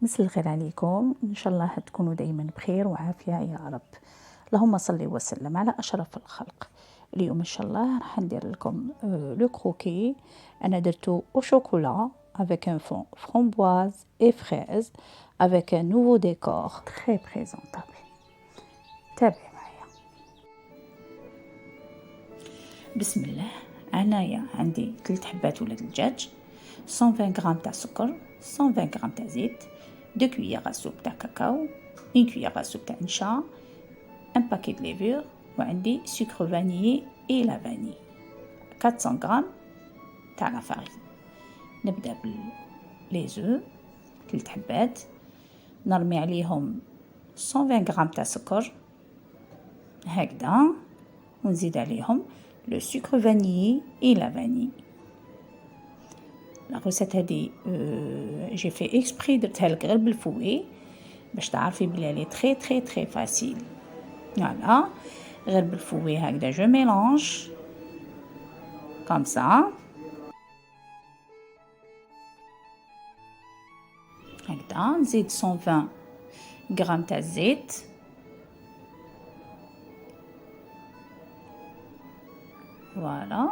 مساء الخير عليكم، إن شاء الله تكونوا دايما بخير وعافية يا رب. اللهم صل وسلم على أشرف الخلق. اليوم إن شاء الله راح ندير لكم لو كروكي. أنا درتو au chocolat avec un fond framboise et fraise avec un nouveau décor très présentable. تابعي معايا. بسم الله. عنايا عندي 3 حبات ولاد الدجاج، 120 غرام تاع سكر، 120 غرام تاع زيت، 2 cuillères à soupe تاع كاكاو، 1 cuillère à soupe تاع نشا، un paquet de levure، وعندي sucre vanillé et la vanille، 400 غرام تاع لا فارين. نبدا لي زو 3 حبات، نرمي عليهم 120 غرام تاع سكر هكذا، ونزيد عليهم لو sucre vanillé et la vanille. لا غوسيت هادي جي في اكسبري درتها لك غير بالفوي باش تعرفي بلي لي تري تري تري فاسيل. فوالا غير بالفوي هكذا جو ميلانج كوم سا هكذا. نزيد 120 غرام تاع الزيت، فوالا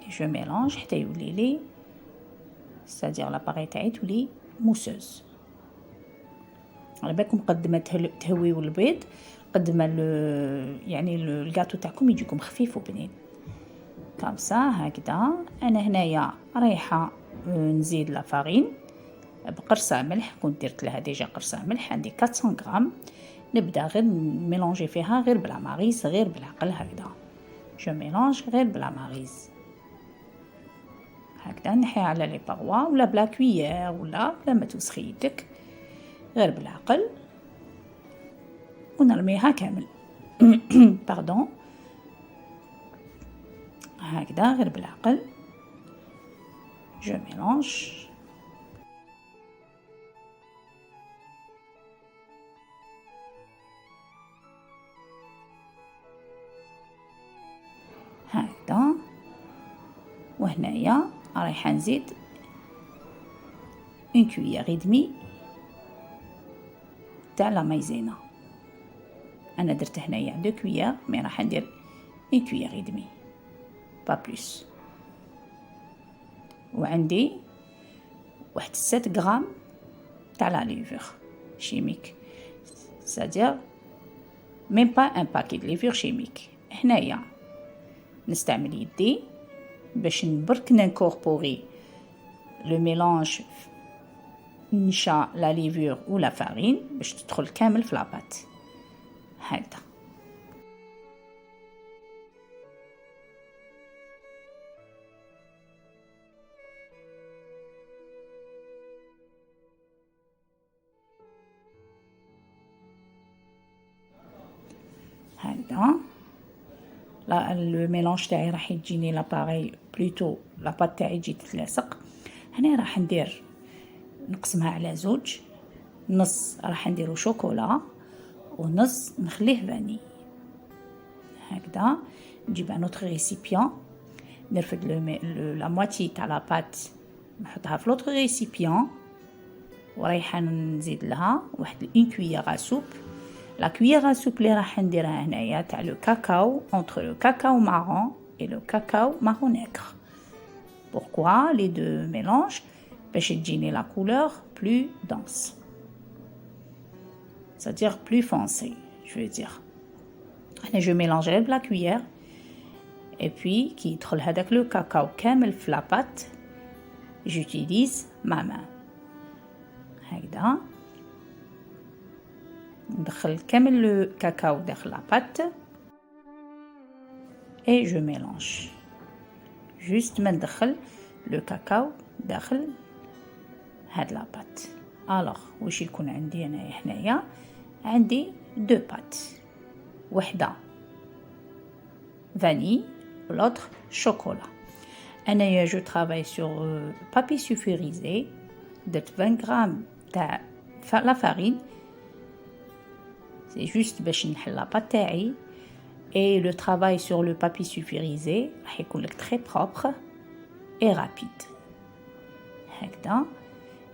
جو ميلانج حتى يولي لي c'est-à-dire لاباغي تاعي تولي موسوز. على بالكم قد ما تهويو البيض قد ما يعني الكاطو تاعكم يجيكم خفيف وبنين كامسا هكذا. انا هنايا رايحه نزيد لا فارين بقرصه ملح، كنت درت لها ديجا قرصه ملح، عندي 400 غرام. نبدا غير ميلونجي فيها غير بلا ماريز، غير بالعقل هكذا جو ميلونج غير بلا ماريز هكذا. نحيها على لي باغوا ولا بلا كويير ولا بلا ما توسخي يدك، غير بالعقل ونرميها كامل باردون هكذا غير بالعقل جو ميلونج. هكذا. وهنايا رايحه نزيد 1 cuillère et demie تاع لا مايزينا. انا درت هنايا 2 كويير مي راح ندير 1 cuillère et demie با بلوس. وعندي واحد 7 غرام تاع لا ليفور شيميك، c'est-à-dire même pas un paquet de levure chimique. هنايا نستعمل يدي باش نبرك نكوربوري لو ميلانج نشا لا ليفور ولا فارين باش تدخل كامل في لاباط هكذا. هكذا لا الميلانج تاعي راح يجيني لاباري بلوتو لاباط تاعي تجي تتلاصق. هنا راح ندير نقسمها على زوج، نص راح نديرو شوكولا ونص نخليه فاني هكذا. نجيب ان اوتر ريسيبيون، نرفد لا موتي تاع لاباط نحطها في لوتر ريسيبيون، ورايحه نزيد لها واحد 1 cuillère à soupe. لا cuillère à soupe اللي راح نديرها هنايا تاع لو كاكاو entre le cacao marron et le cacao marron nègre. Pourquoi les deux mélanges? باش تجيني la couleur plus dense, c'est-à-dire plus foncée, je veux dire. أنا je mélange غير بلا cuillère et puis كي يدخل هذاك لو كاكاو كامل في لاباط j'utilise ma main هكذا. ندخل كامل لو كاكاو داخل لاباط et je mélange juste ما ندخل لو كاكاو داخل هاد لاباط. الوغ واش يكون عندي انا هنايا؟ عندي 2 بات، وحده فاني ولوتر شوكولا. انايا جو ترافاي سور بابي سولفوريزي، درت 20 غرام تاع لا فارين سي جوست باش نحل لاباط تاعي. et le travail sur le papier sulfurisé راح يكون لك très propre et rapide هكذا.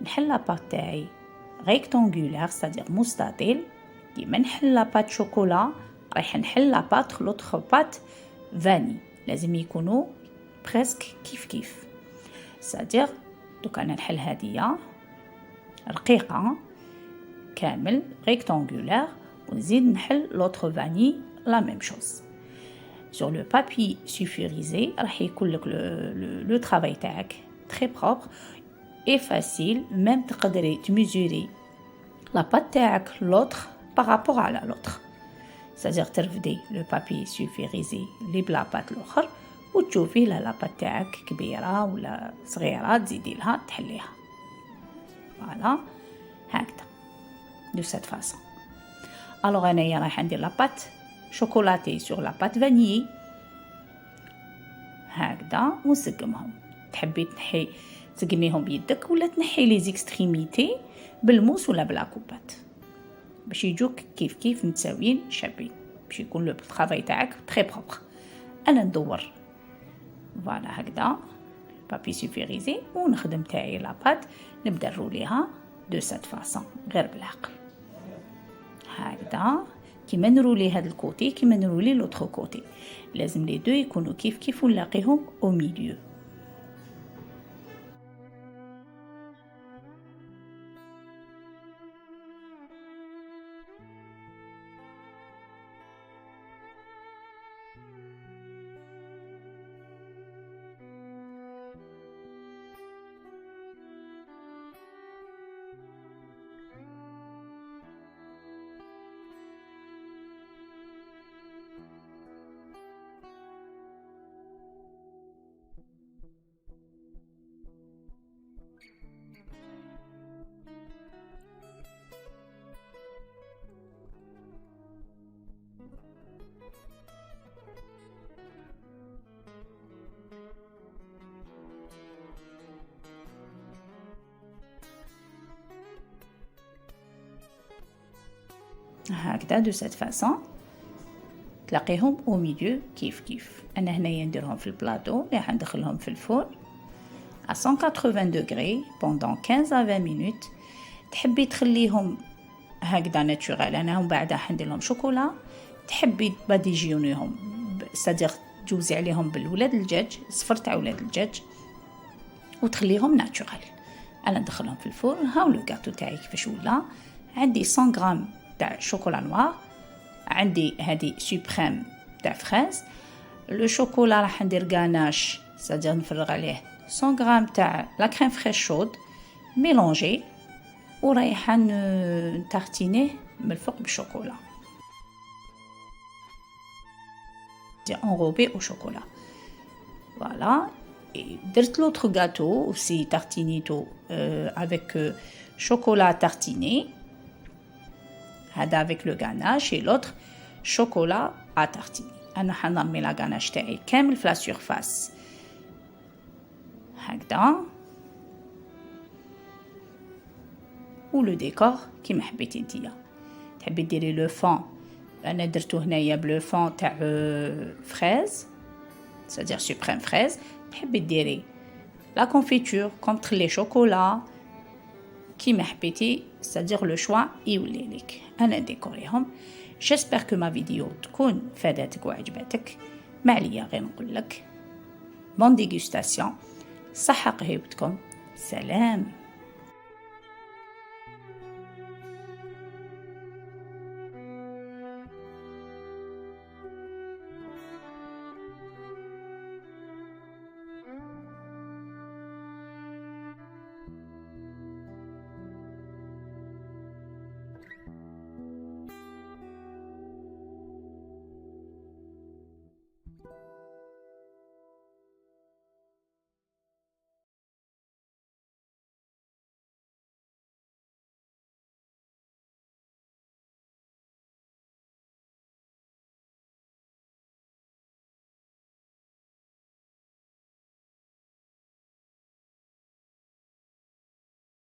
نحل لاباط تاعي rectangulaire, c'est-à-dire مستطيل. كيما نحل لاباط شوكولا رايح نحل لاباط لوطخ بات فاني، لازم يكونوا بريسك كيف c'est-à-dire دوك انا نحل هادية رقيقة كامل rectangulaire ونزيد نحل لوطخ فاني la même chose. Sur le papier sulfurisé راح يكون لك le travail تاعك très propre et facile. même تقدري تميزوري لاباط تاعك l'autre par rapport à l'autre. c'est-à-dire ترفدي لو بابي سولفيريزي اللي بلا بات الاخر وتشوفي لا لاباط تاعك كبيره ولا صغيره تزيدي لها تحليها. فوالا هكذا دو سيت فاصون. الوغ انايا راح ندير لاباط شوكولاتي سور لاباط فانيي هكذا ونسقمهم. تحبي تنحي تسقميهم بيدك ولا تنحي لي زيكستريميتي بالموس ولا بلاكوبات باش يجوك كيف متساويين شابين، باش يكون لو طرافاي تاعك تري بروبر. انا ندور فوالا هكذا بابي سولفيريزي ونخدم تاعي لاباط نبدا نروليها دو سات فاصون غير بالعقل هكذا كيما نرولي هاد الكوتي كيما نرولي لوطخ كوتي. لازم لي دو يكونوا كيف ونلاقيهم او ميليو. هكذا دو سيت فاصون تلاقيهم او ميليو كيف. انا هنايا نديرهم في البلاطو اللي راح ندخلهم في الفرن à 180 degrés pendant 15 à 20 minutes. تحبي تخليهم هكذا ناتشورال، انا هم بعد راح ندير لهم شوكولا. تحبي باديجيونيهم سادير تجوزي عليهم بالولاد الدجاج صفر تاع ولاد الدجاج وتخليهم ناتشورال. انا ندخلهم في الفرن. هاو لو غاتو تاعي كيفاش ولا. عندي 100 غرام تاع شوكولا نوار، عندي هذه سوبريم تاع فريز. لو شوكولا راح ندير غاناش سادير نفرغ عليه 100 غرام تاع لا كريم فريش شود ميلونجي ورايحه نتارتينيه من الفوق بالشوكولا دي enrobé au chocolat. Voilà. Et درت l'autre gâteau aussi tartinito avec chocolat tartiné. هذا avec le ganache et l'autre chocolat à tartiner. أنا حنرمي لا ganache تاعي كامل في لا surface هكذا ولو ديكور كيما حبيتي نتيا. تحبي ديري لو فون، انا درتو هنايا بلو فون تاع فريز c'est-à-dire suprême fraise. تحبي ديري لا كونفيتور كوم تخلي شوكولا كيما حبيتي c'est-à-dire لو شوا يولي لك. انا ديكوريهم. جيسبر كو ما فيديو تكون فادتك وعجبتك. ما عليا غير نقول لك بون ديغوستاسيون. صحة قهيوتكم. سلام.